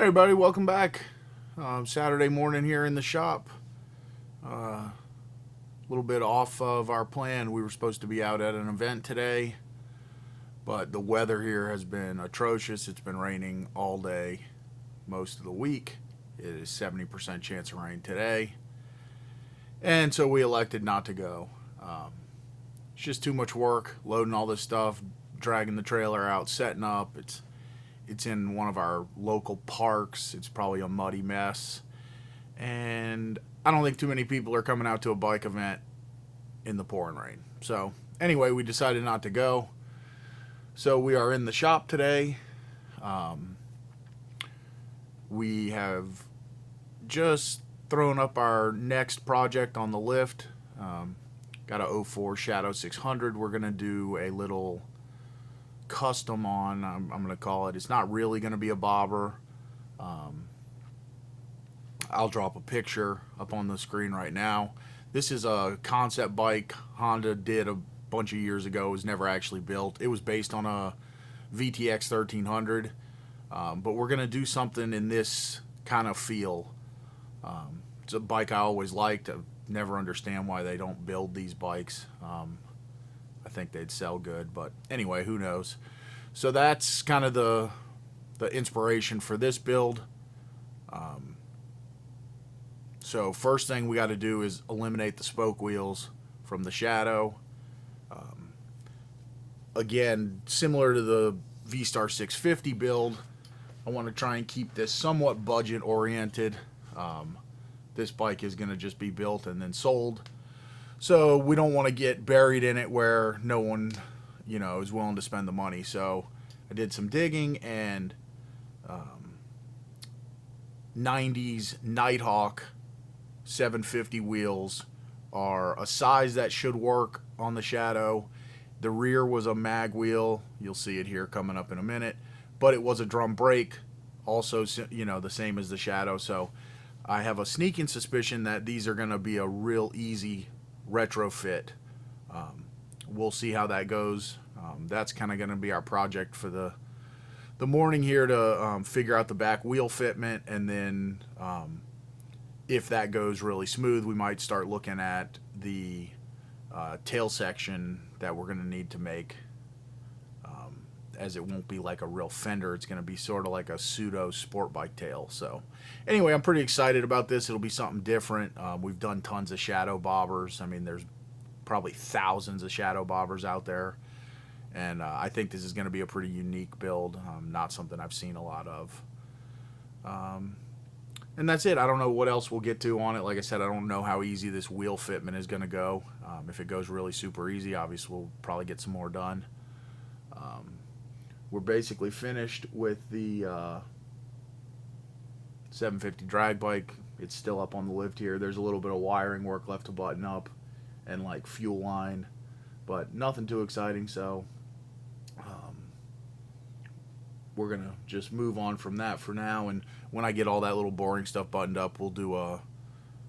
Hey everybody, welcome back. Saturday morning here in the shop. A little bit off of our plan. We were supposed to be out at an event today, but the weather here has been atrocious. It's been raining all day, most of the week. It is 70% chance of rain today, and so we elected not to go. It's just too much work, loading all this stuff, dragging the trailer out, setting up. It's in one of our local parks. It's probably a muddy mess. And I don't think too many people are coming out to a bike event in the pouring rain. So, anyway, we decided not to go. So, we are in the shop today. Um, we have just thrown up our next project on the lift. Got a 04 Shadow 600. We're going to do a little custom on, I'm going to call it. It's not really going to be a bobber. I'll drop a picture up on the screen right now. This is a concept bike Honda did a bunch of years ago. It was never actually built. It was based on a VTX 1300, but we're going to do something in this kind of feel. It's a bike I always liked. I never understand why they don't build these bikes. I think they'd sell good, but anyway, who knows? So that's kind of the inspiration for this build. So first thing we got to do is eliminate the spoke wheels from the Shadow. Again, similar to the V-Star 650 build, I want to try and keep this somewhat budget oriented. This bike is going to just be built and then sold. So we don't want to get buried in it where no one, is willing to spend the money. So I did some digging, and 90s Nighthawk 750 wheels are a size that should work on the Shadow. The rear was a mag wheel. You'll see it here coming up in a minute. But it was a drum brake, also, the same as the Shadow. So I have a sneaking suspicion that these are going to be a real easy retrofit. We'll see how that goes. That's kind of going to be our project for the morning here, to figure out the back wheel fitment, and then if that goes really smooth, we might start looking at the tail section that we're going to need to make, as it won't be like a real fender. It's going to be sort of like a pseudo sport bike tail. So anyway, I'm pretty excited about this. It'll be something different. We've done tons of Shadow bobbers. I mean, there's probably thousands of Shadow bobbers out there, and I think this is going to be a pretty unique build. Not something I've seen a lot of. And that's it. I don't know what else we'll get to on it. Like I said, I don't know how easy this wheel fitment is going to go. If it goes really super easy, obviously we'll probably get some more done. We're basically finished with the 750 drag bike. It's still up on the lift here. There's a little bit of wiring work left to button up, and like fuel line, but nothing too exciting. So we're gonna just move on from that for now, and when I get all that little boring stuff buttoned up, we'll do a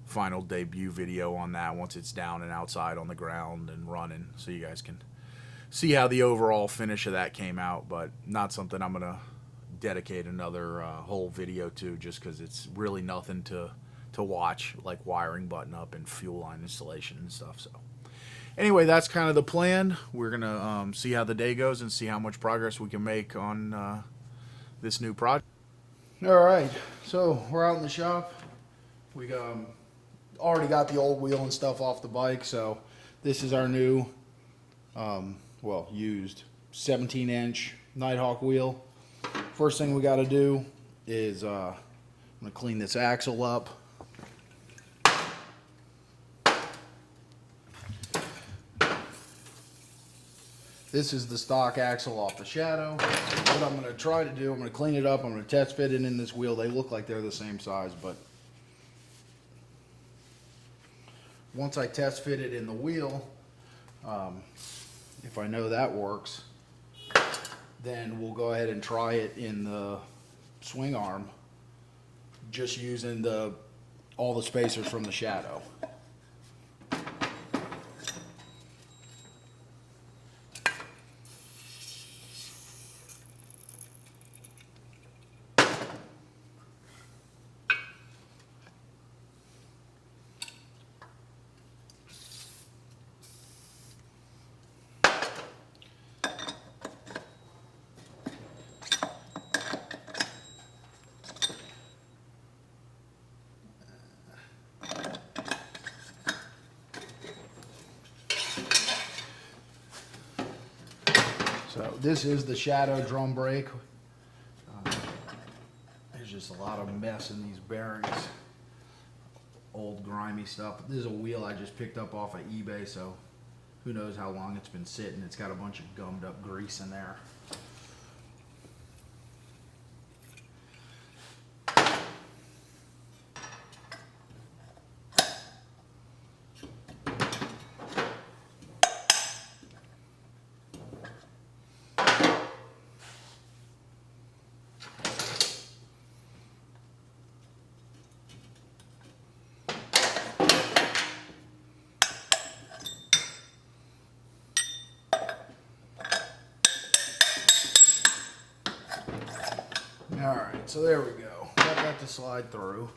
final debut video on that once it's down and outside on the ground and running, so you guys can see how the overall finish of that came out. But not something I'm gonna dedicate another whole video to, just because it's really nothing to watch, like wiring button up and fuel line installation and stuff. So anyway, that's kind of the plan. We're gonna see how the day goes and see how much progress we can make on this new project. All right, so we're out in the shop. We already got the old wheel and stuff off the bike, so this is our new, used 17-inch Nighthawk wheel. First thing we got to do is I'm gonna clean this axle up. This is the stock axle off the Shadow. What I'm going to try to do, I'm going to clean it up. I'm going to test fit it in this wheel. They look like they're the same size, but once I test fit it in the wheel, if I know that works, then we'll go ahead and try it in the swing arm, just using all the spacers from the Shadow. this is the Shadow drum brake. There's just a lot of mess in these bearings. Old grimy stuff. This is a wheel I just picked up off of eBay, so who knows how long it's been sitting. It's got a bunch of gummed up grease in there. All right, so there we go. Got that to slide through.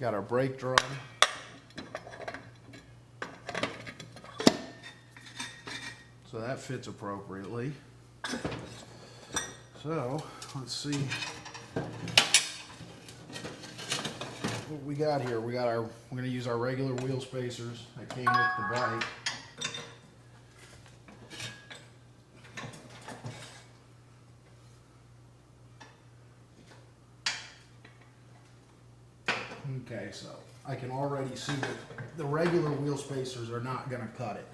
Got our brake drum. So that fits appropriately. So let's see what we got here. We're gonna use our regular wheel spacers that came with the bike. Okay, so I can already see that the regular wheel spacers are not going to cut it.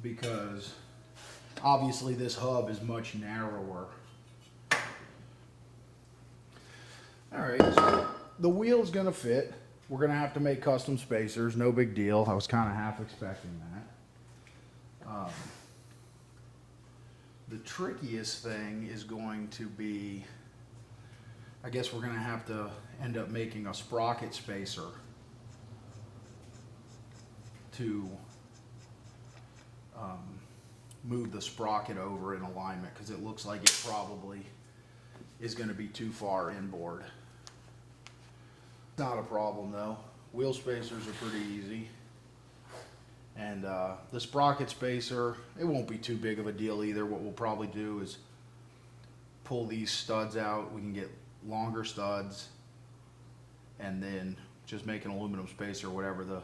Because obviously this hub is much narrower. Alright, so the wheel's going to fit. We're going to have to make custom spacers, no big deal. I was kind of half expecting that. The trickiest thing is going to be, I guess we're going to have to end up making a sprocket spacer to move the sprocket over in alignment, because it looks like it probably is going to be too far inboard. Not a problem though. Wheel spacers are pretty easy. And the sprocket spacer, it won't be too big of a deal either. What we'll probably do is pull these studs out. We can get longer studs and then just make an aluminum spacer, whatever the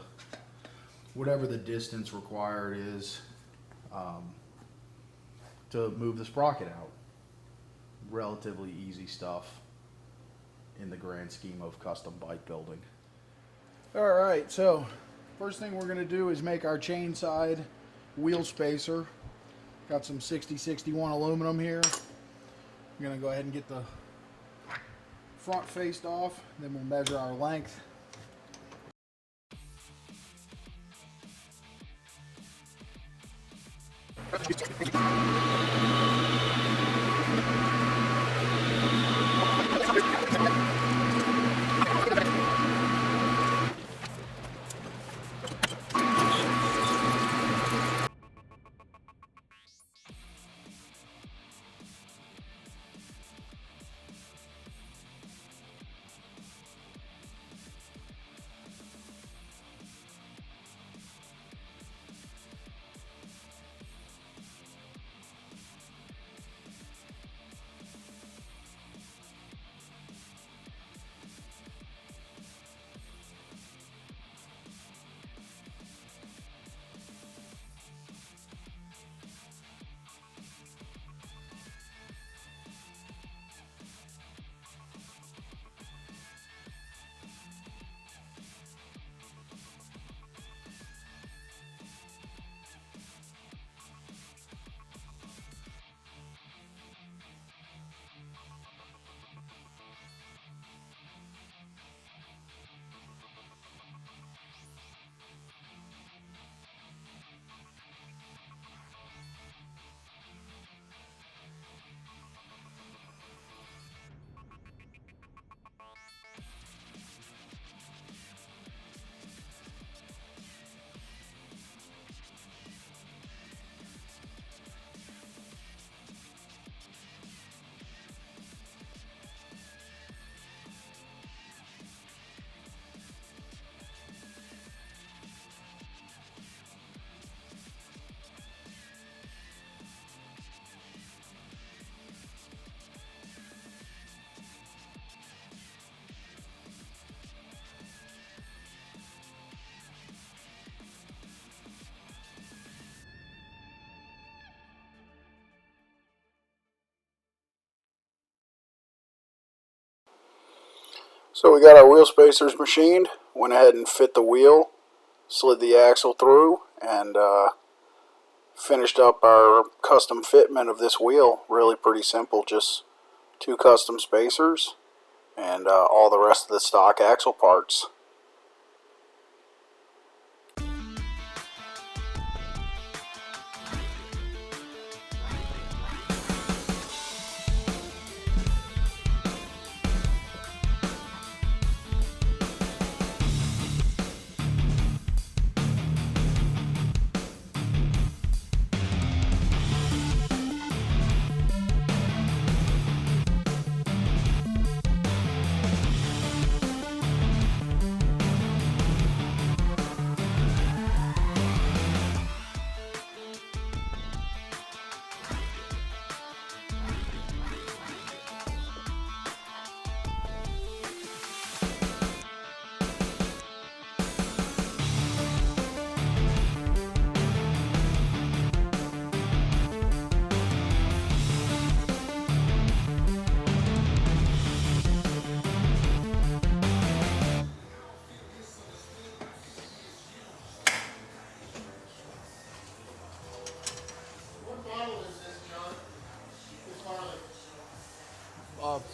distance required is, to move the sprocket out. Relatively easy stuff in the grand scheme of custom bike building. All right, so first thing we're going to do is make our chain side wheel spacer. Got some 6061 aluminum here. I'm going to go ahead and get the front faced off, then we'll measure our length. So we got our wheel spacers machined, went ahead and fit the wheel, slid the axle through, and finished up our custom fitment of this wheel. Really pretty simple, just 2 custom spacers and all the rest of the stock axle parts.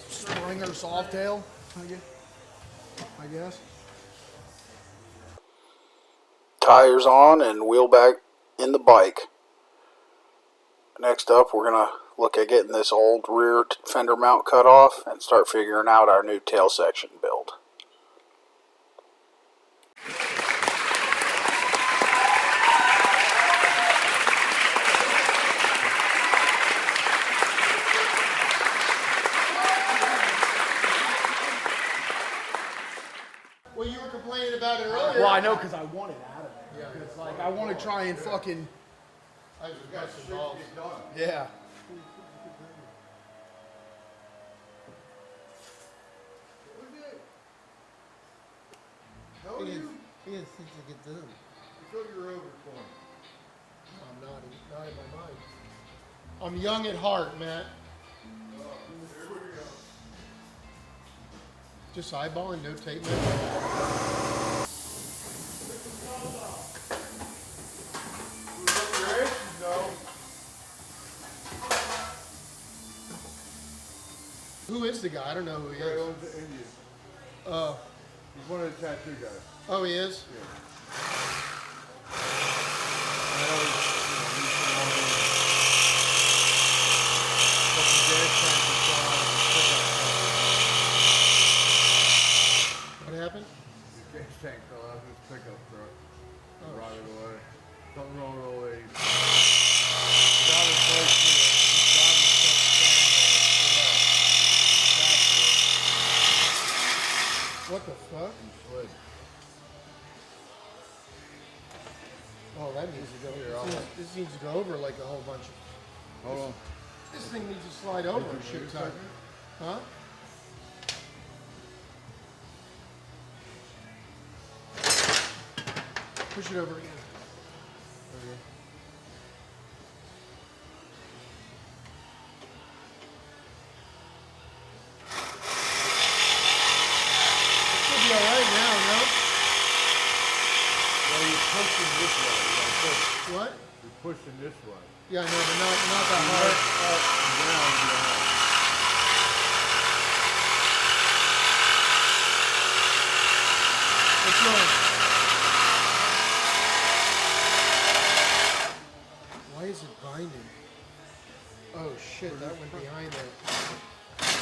Springer Softail, I guess. Tires on and wheel back in the bike. Next up, we're going to look at getting this old rear fender mount cut off and start figuring out our new tail section build. Well, you were complaining about it earlier. Well, I know because I want it out of it. Yeah. It's like I want to try and fucking. I just got some balls. Yeah. How are you? He has things to get done. You feel you're overcorn. I'm not in my mind. I'm young at heart, Matt. Here we go. Just eyeballing, no tape measure. Who is the guy? I don't know who he He is. owns the Indian. Oh, He's one of the tattoo guys. oh, he is. Yeah. I know he's from one of those fucking gas tanks that's gone on his pickup truck. What happened? His gas tank fell out of his pickup truck. Oh, Rotted away. Something wrong with old lady. He's out of his place here. He's driving his truck What the fuck? and slid. Oh, that needs to go. Here, I'll- This needs to go over like a whole bunch of. Hold on. This thing needs to slide over a shit ton. Huh? Push it over again. Should be all right now, no? Well, you're pushing this way. You gotta push. What? You're pushing this way. Yeah, I know, but not that hard. Up and down, down. What's wrong? Why is it binding? Oh shit, that went behind it.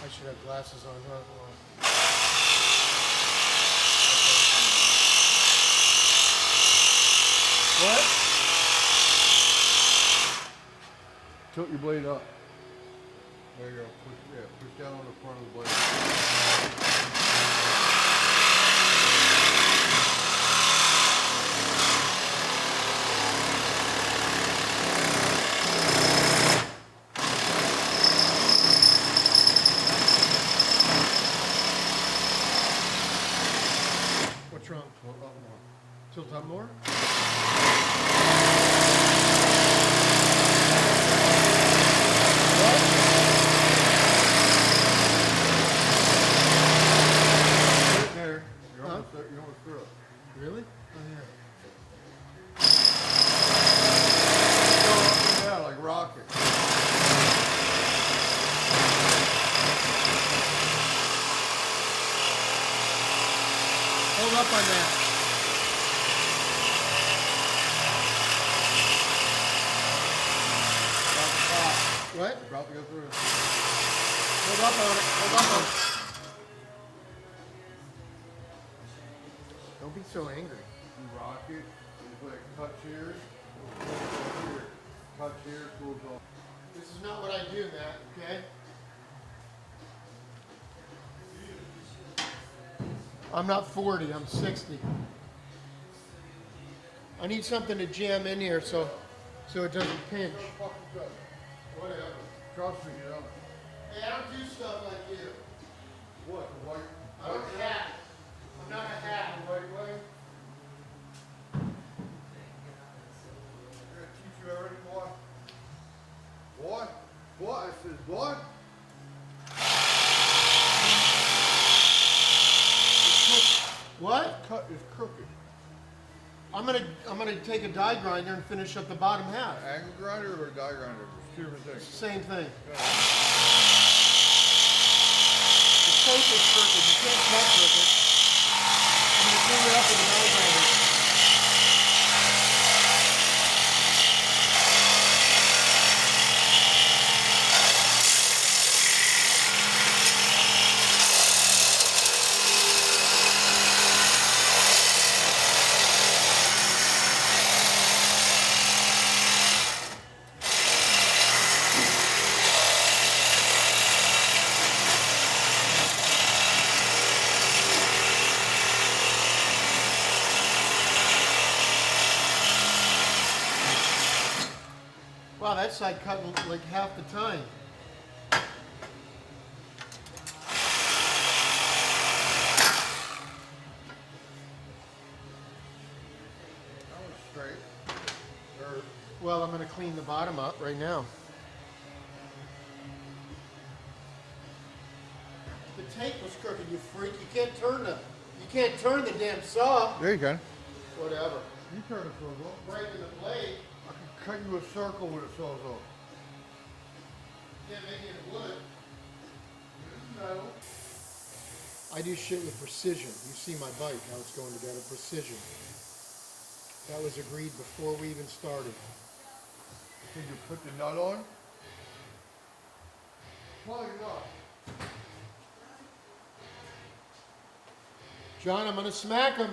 I should have glasses on, huh? What? Tilt your blade up. There you go. Push down on the front of the blade. What's wrong? Tilt up more. Tilt up more? hold up on that. About the top. What? About to go through. Hold up on it. Hold up on it. Don't be so angry. You rock it. You put a cut here. Cut here. Cools off. This is not what I do, Matt, okay? I'm not 40, I'm 60. I need something to jam in here so it doesn't pinch. Whatever. Trust me, you know. Hey, I don't do stuff like you. What? The white? I'm a hat. I'm not a hat. The right way? I'm gonna teach you already, boy. What? What? I said, what? What? Cut is crooked. I'm gonna take a die grinder and finish up the bottom half. Angle grinder or a die grinder? It's two different things. Same thing. The tape is crooked. You can't cut crooked. I'm gonna clean it up with a die grinder. Wow, that side cut like half the time. That one's straight. Or Well, I'm gonna clean the bottom up right now. The tape was crooked, you freak. You can't turn the damn saw. there you go. Whatever. You turn the sawzall. Breaking the blade. I can cut you a circle with a sawzall. Can't make it wood. No. I do shit with precision. You see my bike, how it's going together. Precision. That was agreed before we even started. Did you put the nut on? Probably not. John, I'm gonna smack him.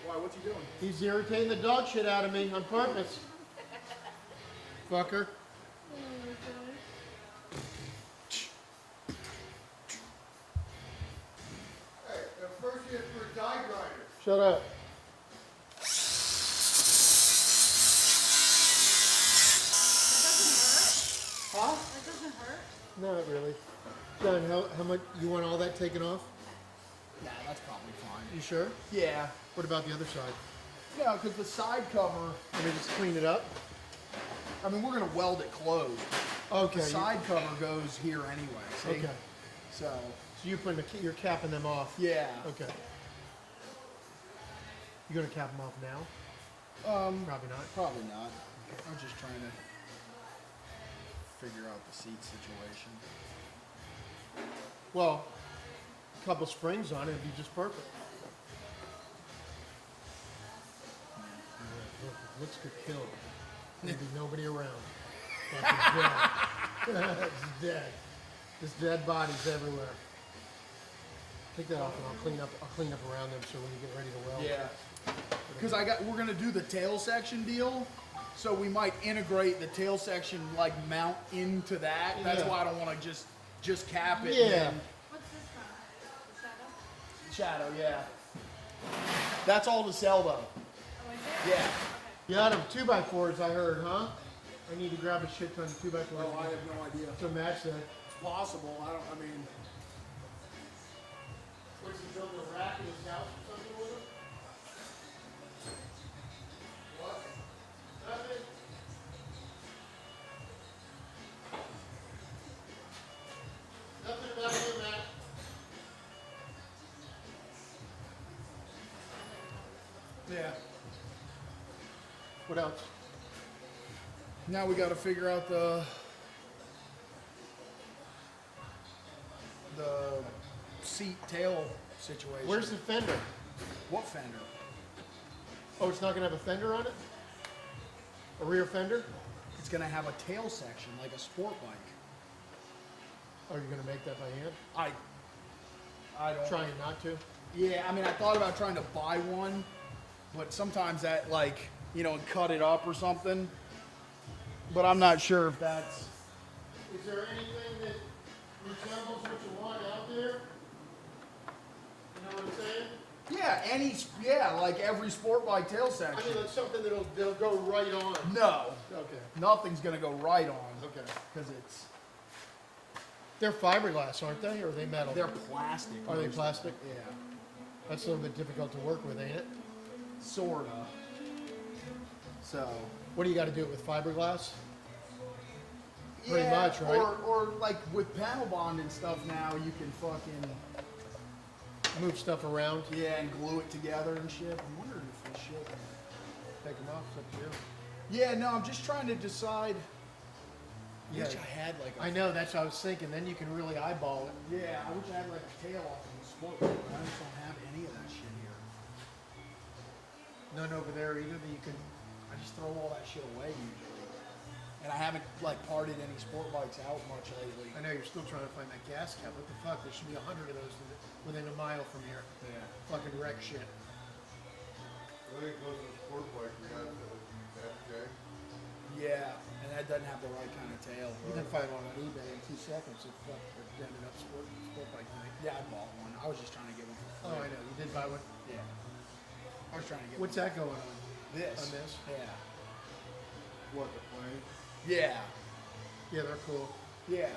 Why? What's he doing? He's irritating the dog shit out of me on purpose. Fucker. Hey, at first you have for a die grinder. Shut up. Huh? That doesn't hurt. Not really. John, how much you want all that taken off? Nah, that's probably fine. You sure? Yeah. What about the other side? No, because the side cover, Let me just clean it up. I mean, we're going to weld it closed. Okay. The side cover goes here anyway, see? Okay. So, So you're capping them off. yeah. Okay. You gonna cap them off now? Probably not. Probably not. I'm just trying to figure out the seat situation. Well, a couple springs on it would be just perfect. Look, it looks good kill. There'd be nobody around. Fucking dead. It's dead. There's dead bodies everywhere. Take that off and I'll clean up around them so when you get ready to weld. Yeah. Because we're gonna do the tail section deal, so we might integrate the tail section like mount into that. That's Yeah. why I don't want to just cap it. Yeah. And then What's this from? The shadow? shadow, yeah. That's all to sell though. Oh, is it? Yeah. You got them 2x4s, I heard, huh? I need to grab a shit ton of 2x4s Oh, I have no idea. to match that. It's possible. I mean, What's he building a rack in his house or something with him? What? Nothing. Nothing about you, Matt. yeah. What else? Now we got to figure out the seat tail situation. Where's the fender? What fender? Oh, it's not gonna have a fender on it? A rear fender? It's gonna have a tail section like a sport bike. Oh, you're gonna make that by hand? I don't. Trying not to? Yeah, I mean, I thought about trying to buy one, but sometimes that, like, you know, cut it up or something. But I'm not sure if that's. Is there anything that resembles what you want out there? You know what I'm saying? Yeah, like every sport bike tail I section. mean, like something that'll go right on. No, Okay, nothing's gonna go right on okay. because it's They're fiberglass, aren't they, or are they metal? they're plastic. Are they most of plastic? them. Yeah, That's a little bit difficult to work with, ain't it? sorta. So. What do you gotta do it with fiberglass? Pretty Yeah, much, right? Or like with panel bond and stuff now, you can fucking Move stuff around, and glue it together and shit. I'm wondering if this shit. take them off, it's up to you. Yeah, no, I'm just trying to decide. Yeah. Wish I had like a I know, that's what I was thinking, then you can really eyeball it. yeah. I wish I had like a tail off of the sport bike, but I just don't have any of that shit here. None over there either that you can, I just throw all that shit away usually, and I haven't like parted any sport bikes out much lately. I know you're still trying to find that gas cap, what the fuck, there should be 100 of those within a mile from here. Yeah. Fucking wreck shit. I think those are sport bike we got the FJ. Yeah, and that doesn't have the right kind of tail. You can find one on eBay in 2 seconds if a dented up sport bike thing. Yeah, I bought one. I was just trying to get one for Oh, free. I know, you did buy one. Yeah. I was trying to get What's that going on? this. On this? Yeah. What, the plane? Yeah. Yeah, they're cool. Yeah.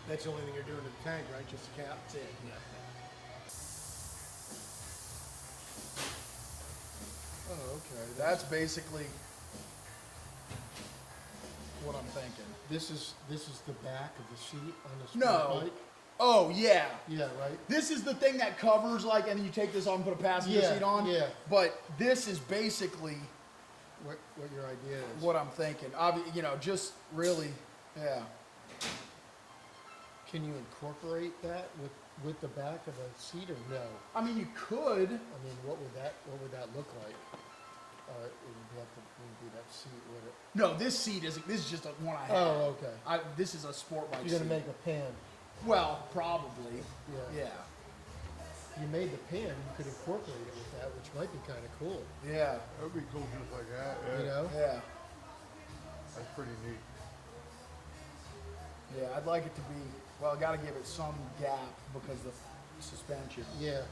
That's the only thing you're doing to the tank, right? Just the cap? That's it. Yeah. Oh, okay. That's basically what I'm thinking. This is the back of the seat on the No. sport bike? Oh yeah. Yeah, right? This is the thing that covers like, and you take this off and put a passenger Yeah, seat on. yeah. But this is basically What your idea is. what I'm thinking. You know, just really, yeah. Can you incorporate that with the back of the seat or no? I mean, you could. I mean, what would that look like? It would be that seat, would it? No, this seat isn't. This is just a one I have. Oh, okay. This is a sport bike. You're gonna seat. make a pan. Well, probably. Yeah. Yeah. You made the pan, you could incorporate it with that, which might be kind of cool. Yeah. That would be cool just like that. Yeah. You know? Yeah. That's pretty neat. Yeah. I'd like it to be. Well, I got to give it some gap because the suspension. Yeah.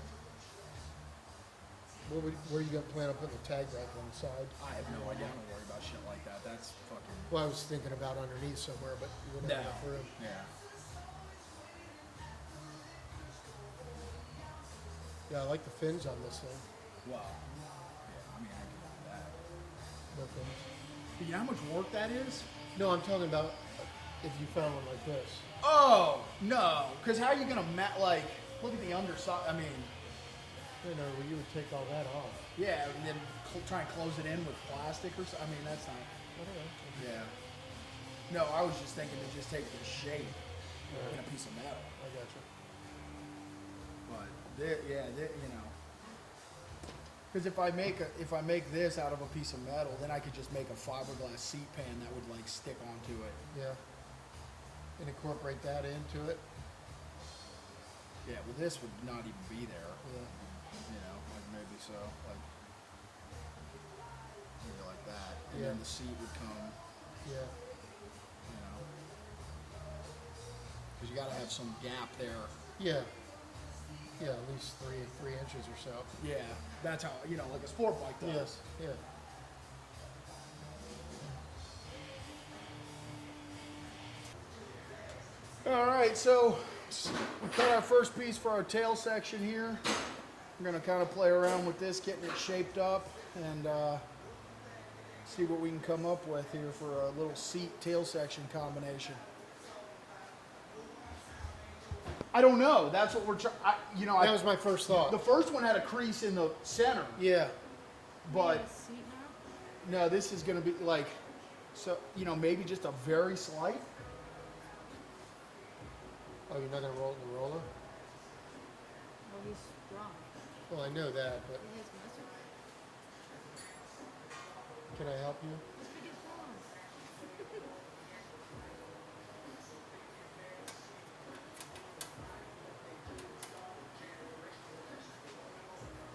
Where you gonna plan on putting the tag back on the side? I have no idea. I don't worry about shit like that. That's fucking. Well, I was thinking about underneath somewhere, but you wouldn't have enough room. Yeah. Yeah, I like the fins on this thing. Well. Yeah. I mean, I can do that. No fins. But you know how much work that is? No, I'm talking about if you found one like this. Oh no! Because how are you gonna like? Look at the underside. I mean, You know, you would take all that off. yeah, and then try and close it in with plastic or something. I mean, that's not. I don't know. Yeah. No, I was just thinking to just take the shape in a piece of metal. I got you. But you know, because if I make this out of a piece of metal, then I could just make a fiberglass seat pan that would like stick onto it. Yeah. And incorporate that into it. Yeah, well, this would not even be there. Yeah. You know, like maybe so, like maybe like that, and Yeah. then the seat would come. Yeah. You know, because you got to have some gap there. Yeah. Yeah, at least three inches or so. Yeah, that's how you know, like a sport bike does. Yes. Yeah. All right, so we cut our first piece for our tail section here. We're gonna kind of play around with this, getting it shaped up, and see what we can come up with here for a little seat tail section combination. I don't know. That's what we're trying. That was my first thought. The first one had a crease in the center, Yeah. but Seat mount? no, this is gonna be like, so maybe just a very slight. Oh, you're not gonna roll it in the roller? Well, he's strong. I know that, but It has mustard. can I help you? Let's pick it wrong.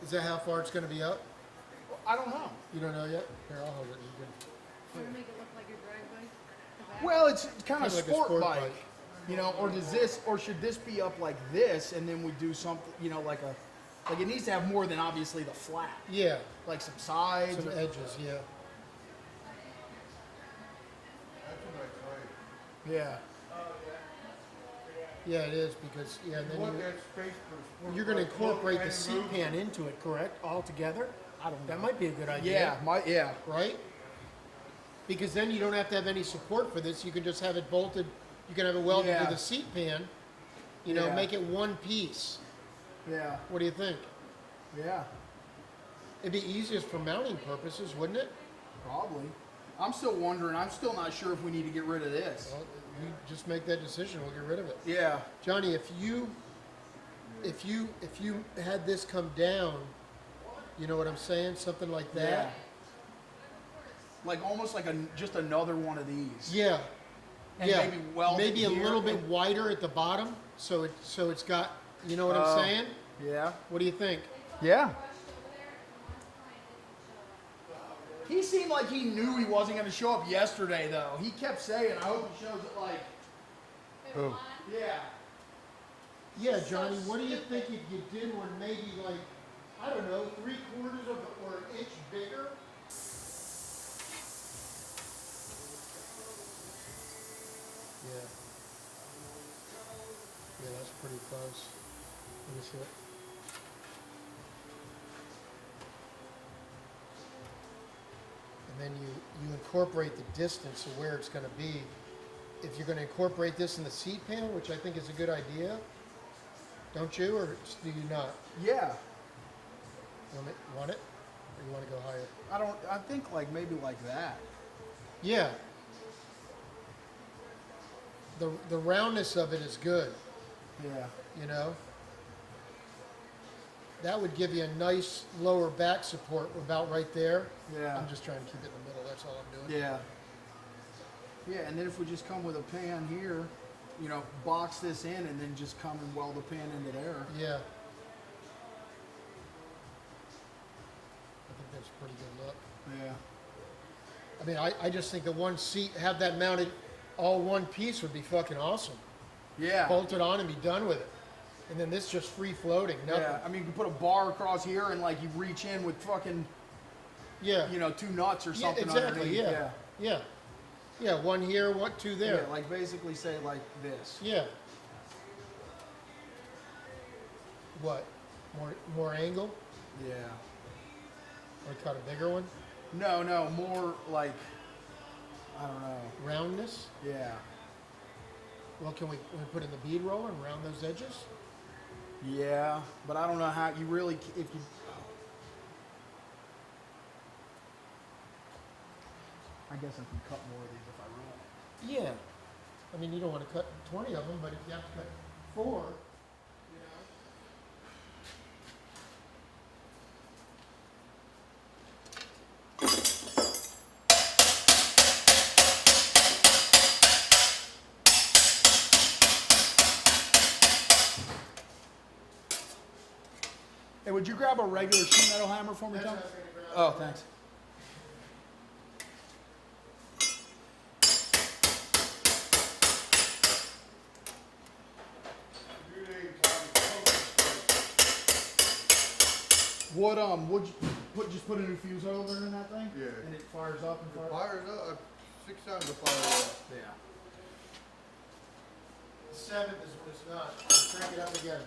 Is that how far it's going to be up? I don't know. You don't know yet? Here, I'll hold it. You can. Want to make it look like your drag bike? The back? Well, it's kind of Kinda like a sport, sport bike, bike. you know. Or does this, or should this be up like this, and then we do something, you know, like it needs to have more than obviously the flat, Yeah, like some sides. some edges, yeah. That's a nice height. Yeah. Yeah, it is because, yeah, and You then want you, that space for a sport you're going to bike, incorporate and the seat move. pan into it, correct? All together? I don't know. That might be a good idea. Yeah. Right? Because then you don't have to have any support for this. You can just have it bolted. You can have it welded Yeah. to the seat pan. You know, Yeah. make it one piece. Yeah. What do you think? Yeah. It'd be easiest for mounting purposes, wouldn't it? Probably. I'm still wondering. I'm still not sure if we need to get rid of this. Well, you just make that decision. We'll get rid of it. Yeah. Johnny, if you had this come down, you know what I'm saying? Something like Yeah. that. Like almost like just another one of these. Yeah. And yeah. maybe weld it maybe a here little bit and- wider at the bottom, so it's got. You know what I'm saying? Yeah. What do you think? Yeah. He seemed like he knew he wasn't going to show up yesterday, though. He kept saying, "I hope he shows it." Like, Who? yeah. Yeah, Johnny. What do you think if you did one maybe like, I don't know, 3/4 of or an inch bigger? Yeah. Yeah, that's pretty close. Let me see it. And then you incorporate the distance of where it's going to be. If you're going to incorporate this in the seat pan, which I think is a good idea, don't you, or do you not? Yeah. Want it? Or you want to go higher? I think like maybe like that. Yeah. The roundness of it is good, Yeah. you know? That would give you a nice lower back support about right there. Yeah. I'm just trying to keep it in the middle, that's all I'm doing. Yeah. Yeah, and then if we just come with a pan here, you know, box this in and then just come and weld the pan into there. Yeah. I think that's a pretty good look. Yeah. I mean, I just think the one seat, have that mounted all one piece would be fucking awesome. Yeah. Bolt it on and be done with it. And then this just free floating, nothing. Yeah. I mean, you can put a bar across here and like you reach in with fucking, Yeah. you know, 2 nuts or Yeah, something exactly, underneath. yeah. Yeah. Yeah, one here, two there. Yeah, like basically say like this. Yeah. What? More angle? Yeah. Or cut a bigger one? No, more like, I don't know. Roundness? Yeah. Well, can we put in the bead roller and round those edges? Yeah, but I don't know how you really, if you, I guess I can cut more of these if I really. Yeah. I mean, you don't want to cut 20 of them, but if you have to cut 4, Hey, would you grab a regular sheet metal hammer for me, Tom? Oh, thanks. Would you just put a new fuse over in that thing? Yeah. And it fires up and The fires. fire's up, 6 times the fire up. Yeah. the 7th is when it's not. Crank it up again.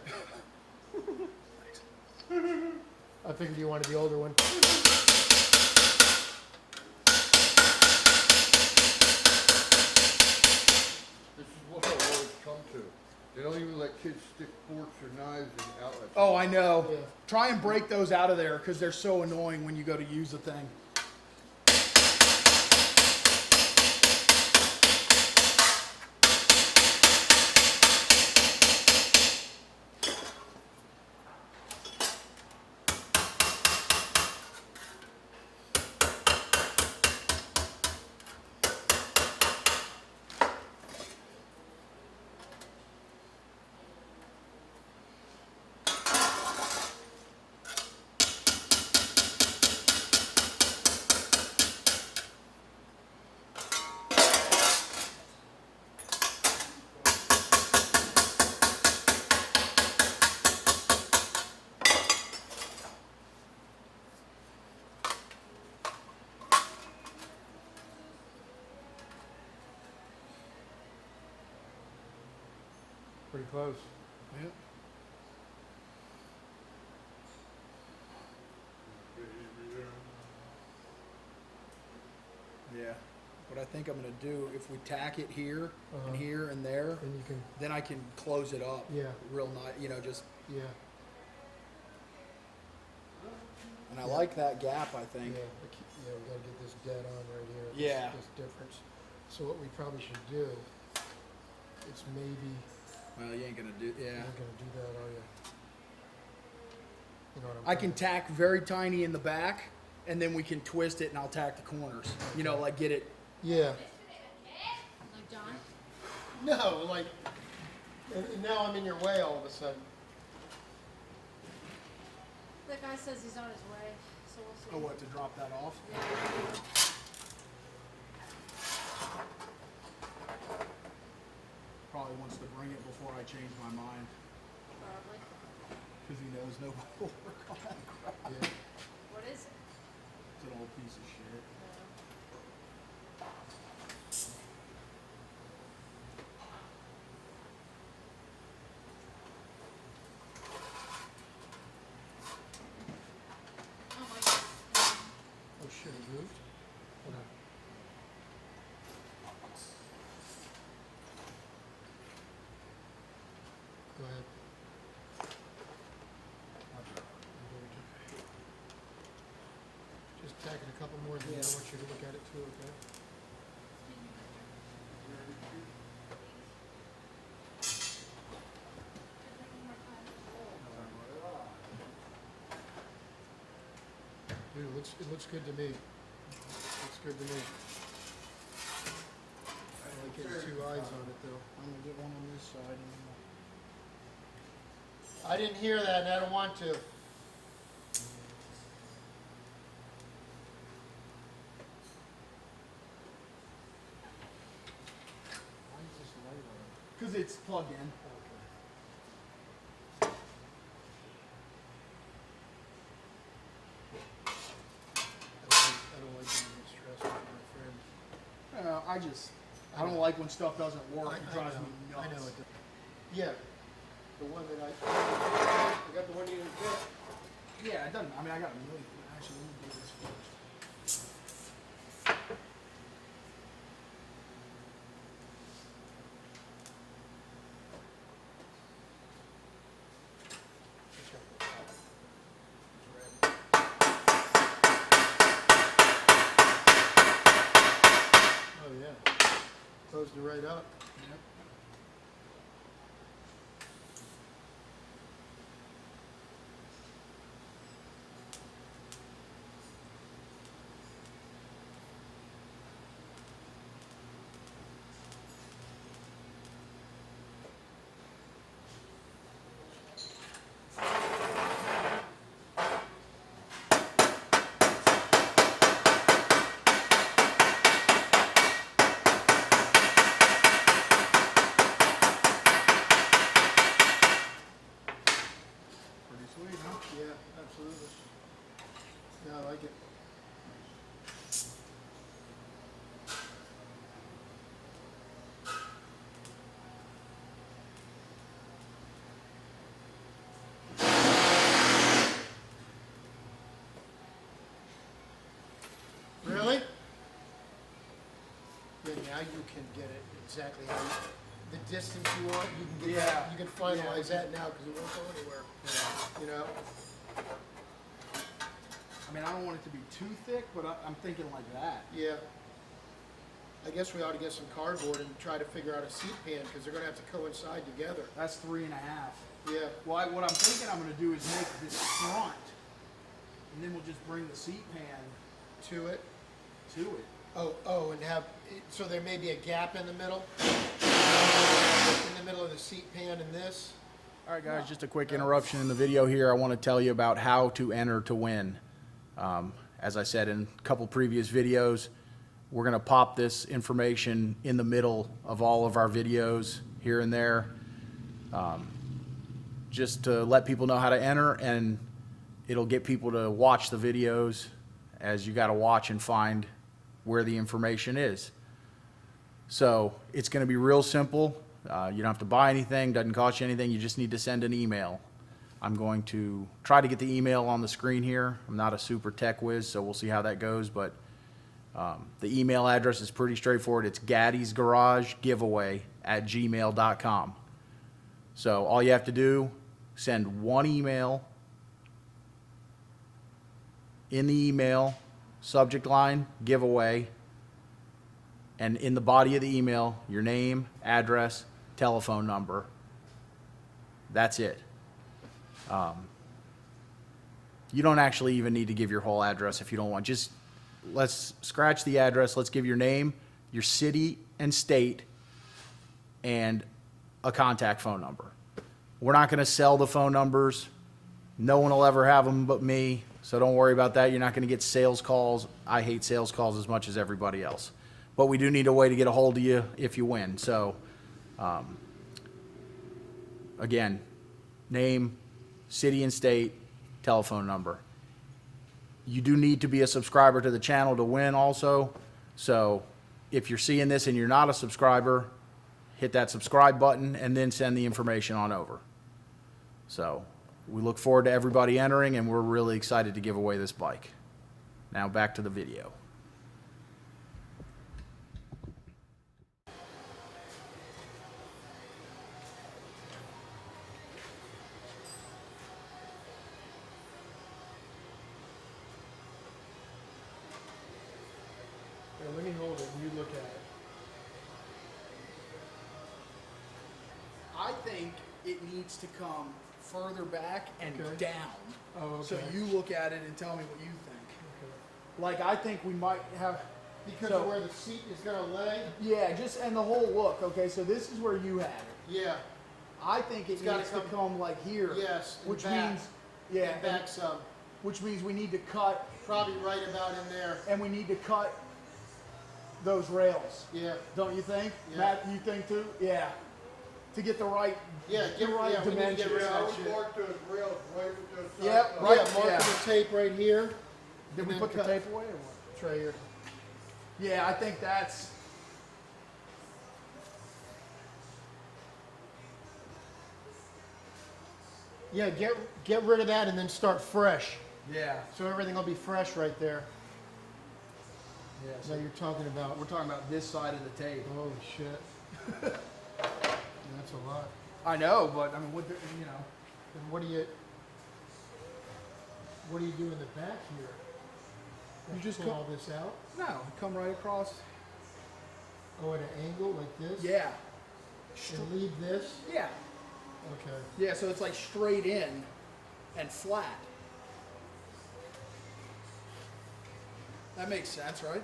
I figured you wanted the older one. This is what I always come to. They don't even let kids stick forks or knives in outlets. Oh, I know. Yeah. Try and break those out of there because they're so annoying when you go to use the thing. close. Yep. Yeah. What I think I'm gonna do, if we tack it here Uh-huh. and here and there, And you can, then I can close it up. Yeah. Real nice, you know, just, yeah, and I like that gap, I think. yeah, yeah, we gotta get this dead on right here. Yeah. This difference. So what we probably should do, it's maybe, Well, you ain't gonna do, you're yeah. not gonna do that, are you? You know what I'm I can saying? tack very tiny in the back, and then we can twist it and I'll tack the corners. You know, like get it, Yeah. Like John? No, like, and now I'm in your way all of a sudden. That guy says he's on his way, so we'll see. oh, what, to drop that off? Yeah. Probably wants to bring it before I change my mind, Probably. because he knows nobody will work on that crap. Yeah. What is it? It's an old piece of shit. Oh my God. Oh shit, it moved? Hold on. Go ahead. Just tack it a couple more, then I want you to look at it too, okay? Dude, it looks good to me. Looks good to me. I like getting two eyes on it though. I'm gonna get one on this side and I didn't hear that and I don't want to. why is this light on? Because it's plugged in. I don't like being stressed with my friend. I don't like when stuff doesn't work. It I drives know, me nuts. I know it does. Yeah, the one that I got the one you didn't fit. Yeah, it doesn't. I mean, I got a million. Actually, let me do this first. Oh yeah, closed it right up. Yep. Pretty sweet, huh? Yeah, absolutely. Yeah, I like it. Really? Yeah, now you can get it exactly how the distance you want. You can get that. You can finalize that now because it won't go anywhere. You know. I mean, I don't want it to be too thick, but I'm thinking like that. Yeah. I guess we ought to get some cardboard and try to figure out a seat pan because they're gonna have to coincide together. That's 3.5. Yeah. Well, what I'm thinking I'm going to do is make this front, and then we'll just bring the seat pan To it. to it. Oh, and have, so there may be a gap in the middle? In the middle of the seat pan and this? All right, guys, just a quick interruption in the video here. I want to tell you about how to enter to win. As I said in a couple previous videos, we're going to pop this information in the middle of all of our videos here and there, just to let people know how to enter, and it'll get people to watch the videos as you got to watch and find where the information is. So it's going to be real simple. You don't have to buy anything, doesn't cost you anything. You just need to send an email. I'm going to try to get the email on the screen here. I'm not a super tech whiz, so we'll see how that goes. But the email address is pretty straightforward. It's gaddysgaragegiveaway@gmail.com. So all you have to do, send one email. In the email, subject line, giveaway. And in the body of the email, your name, address, telephone number. That's it. You don't actually even need to give your whole address if you don't want. Just let's scratch the address. Let's give your name, your city and state, and a contact phone number. We're not going to sell the phone numbers. No one will ever have them but me. So don't worry about that. You're not going to get sales calls. I hate sales calls as much as everybody else. But we do need a way to get a hold of you if you win. So, again, name, city and state, telephone number. You do need to be a subscriber to the channel to win also. So if you're seeing this and you're not a subscriber, hit that subscribe button and then send the information on over. So we look forward to everybody entering, and we're really excited to give away this bike. Now back to the video. Here, let me hold it and you look at it. I think it needs to come further back and Okay. down. Oh, okay. So you look at it and tell me what you think. Okay. Like, I think we might have, Because So- of where the seat is gonna lay? yeah, just, and the whole look, okay, so this is where you had it. Yeah. I think it gotta needs to come- come like here. Yes, and Which back. means, yeah, And back some. which means we need to cut, Probably right about in there. and we need to cut those rails. Yeah. Don't you think? Yeah. Matt, you think too? Yeah. To get the right, Yeah, the right yeah, we need to get dimensions. rid of I that would shit. mark those rails right with those. Yep, sides. right. Yeah, mark yeah. the tape right here. Did and we then put the cut- tape away or what? It's right here. Yeah, I think that's. Yeah, get rid of that and then start fresh. Yeah. So everything will be fresh right there. Yeah. Now you're talking about. We're talking about this side of the tape. Holy shit. That's a lot. I know, but I mean, what you know? And what do you do in the back here? You just pull co- all this out. No, come right across. Oh, at an angle like this. Yeah. And leave this. Yeah. Okay. Yeah. So it's like straight in and flat. That makes sense, right?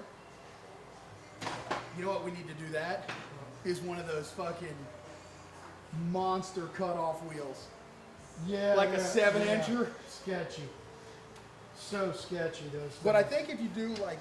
You know what we need to do that? Is one of those fucking monster cutoff wheels. Yeah. Like a yeah, 7-incher? yeah. Sketchy. So sketchy those. But I things. think if you do like.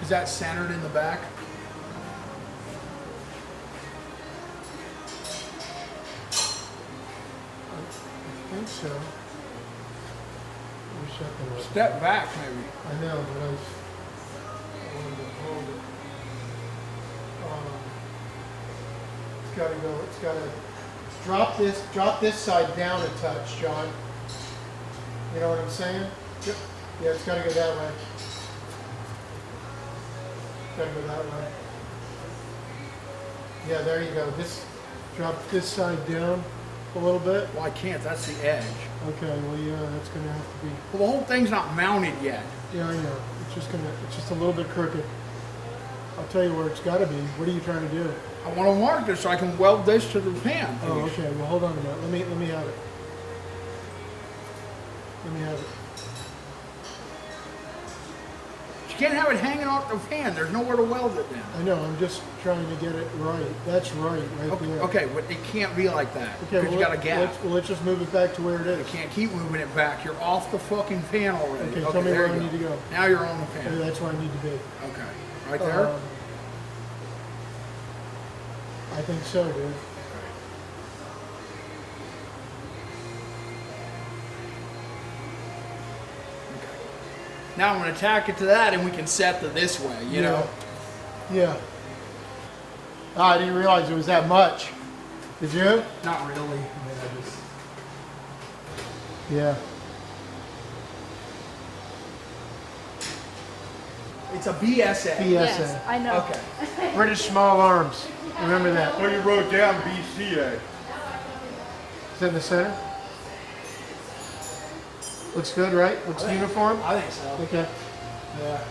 Is that centered in the back? I think so. Wish I could. Step back, maybe. I know, but I wanted to hold it. It's gotta go, it's gotta, drop this side down a touch, John. You know what I'm saying? Yep. Yeah, it's gotta go that way. Gotta go that way. Yeah, there you go. Drop this side down a little bit. Well, I can't. That's the edge. Okay, well, yeah, that's gonna have to be. Well, the whole thing's not mounted yet. Yeah, I know. It's just a little bit crooked. I'll tell you where it's got to be. What are you trying to do? I want to mark this so I can weld this to the pan. Oh, okay. Well, hold on a minute. Let me have it. Let me have it. You can't have it hanging off the pan. There's nowhere to weld it then. I know. I'm just trying to get it right. That's right Okay, there. okay, but it can't be like that Okay. because you got a gap. Let's just move it back to where it is. You can't keep moving it back. You're off the fucking pan already. Okay, tell me there where you I need to go. Now you're on the Okay, pan. that's where I need to be. Okay, right there. I think so, dude. Now I'm going to tack it to that, and we can set the this way. You know. Yeah. Oh, I didn't realize it was that much. Did you? Not really. I mean, I just. Yeah. It's a BSA. BSA. Yes, I know. Okay. British Small Arms. Remember that. Well, you wrote down BCA. Is that in the center? Looks good, right? Looks uniform? I think so. Okay. Yeah.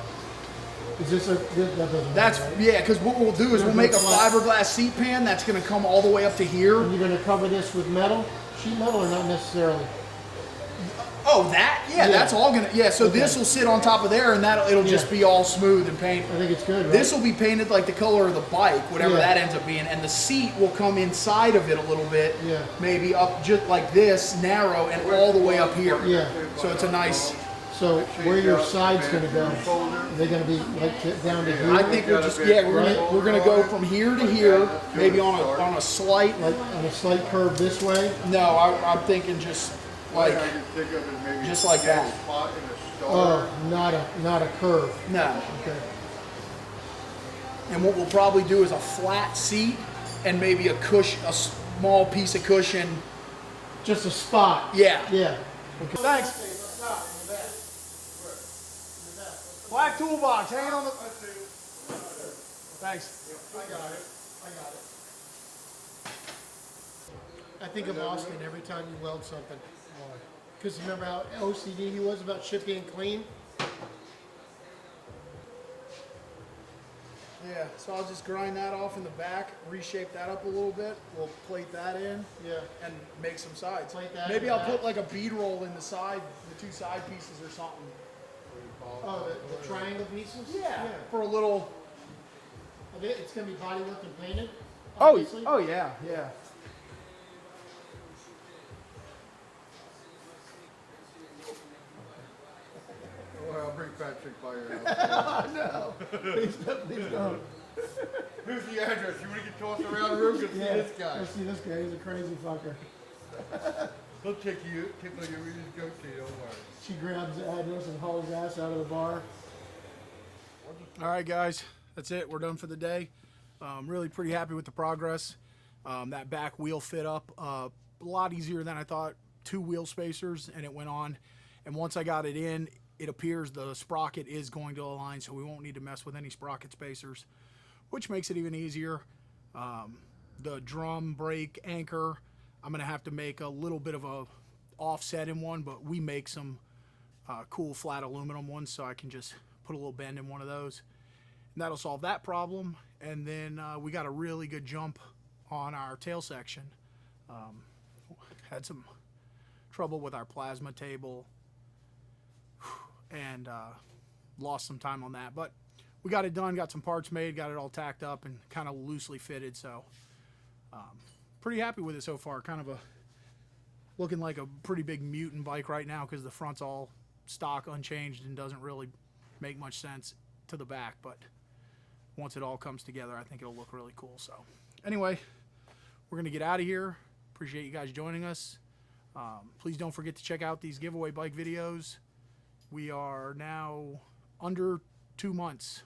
Is this a... That doesn't matter, That's right? yeah. Because what we'll do is we'll make a fiberglass seat pan that's going to come all the way up to here. And you're going to cover this with metal? Sheet metal or not necessarily? Oh, that? Yeah, Yeah. that's all gonna. Yeah, so Okay. this will sit on top of there, and it'll just Yeah. be all smooth and painted. I think it's good, right? This will be painted like the color of the bike, whatever Yeah. that ends up being, and the seat will come inside of it a little bit. Yeah. Maybe up just like this, narrow, and all the way up here. Yeah. So it's a nice. So where your side's going to go? Are they going to be like down to here? I think we'll just we're gonna go from here to here, maybe on a slight. Like on a slight curve this way? No, I'm thinking just like just like that. Oh, not a curve. No. Okay. And what we'll probably do is a flat seat and maybe a small piece of cushion. Just a spot. Yeah. Yeah. Okay. Thanks. Black toolbox, hanging on the. Thanks. I think of Austin every time you weld something. Because remember how OCD he was about shit being clean? Yeah, so I'll just grind that off in the back, reshape that up a little bit. We'll plate that in. Yeah. And make some sides. Plate that Maybe in the I'll put back. like a bead roll in the side, the two side pieces or something. Oh, the triangle pieces? Yeah. For a little. It's going to be body work and painted? Oh, obviously? oh yeah, yeah. Well, I'll bring Patrick by your house. No. Please don't. Here's the address. You want to get tossed around the room? Go see this guy. Let's see this guy. He's a crazy fucker. He'll tickle you with his goatee. Don't worry. She grabs the address and hauls his ass out of the bar. All right, guys, that's it. We're done for the day. Really pretty happy with the progress. That back wheel fit up a lot easier than I thought. 2 wheel spacers, and it went on. And once I got it in, it appears the sprocket is going to align, so we won't need to mess with any sprocket spacers, which makes it even easier. The drum, brake, anchor, I'm going to have to make a little bit of a offset in one, but we make some cool flat aluminum ones, so I can just put a little bend in one of those. And that'll solve that problem. And then we got a really good jump on our tail section. Had some trouble with our plasma table and lost some time on that, but we got it done, got some parts made, got it all tacked up and kind of loosely fitted, so pretty happy with it so far. Kind of looking like a pretty big mutant bike right now because the front's all stock unchanged and doesn't really make much sense to the back, but once it all comes together, I think it'll look really cool. So anyway, we're gonna get out of here. Appreciate you guys joining us. Please don't forget to check out these giveaway bike videos. We are now under 2 months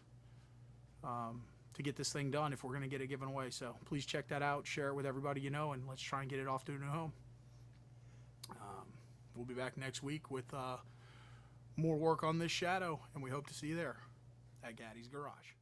to get this thing done if we're going to get it given away. So please check that out, share it with everybody you know, and let's try and get it off to a new home. We'll be back next week with more work on this Shadow, and we hope to see you there at Gaddy's Garage.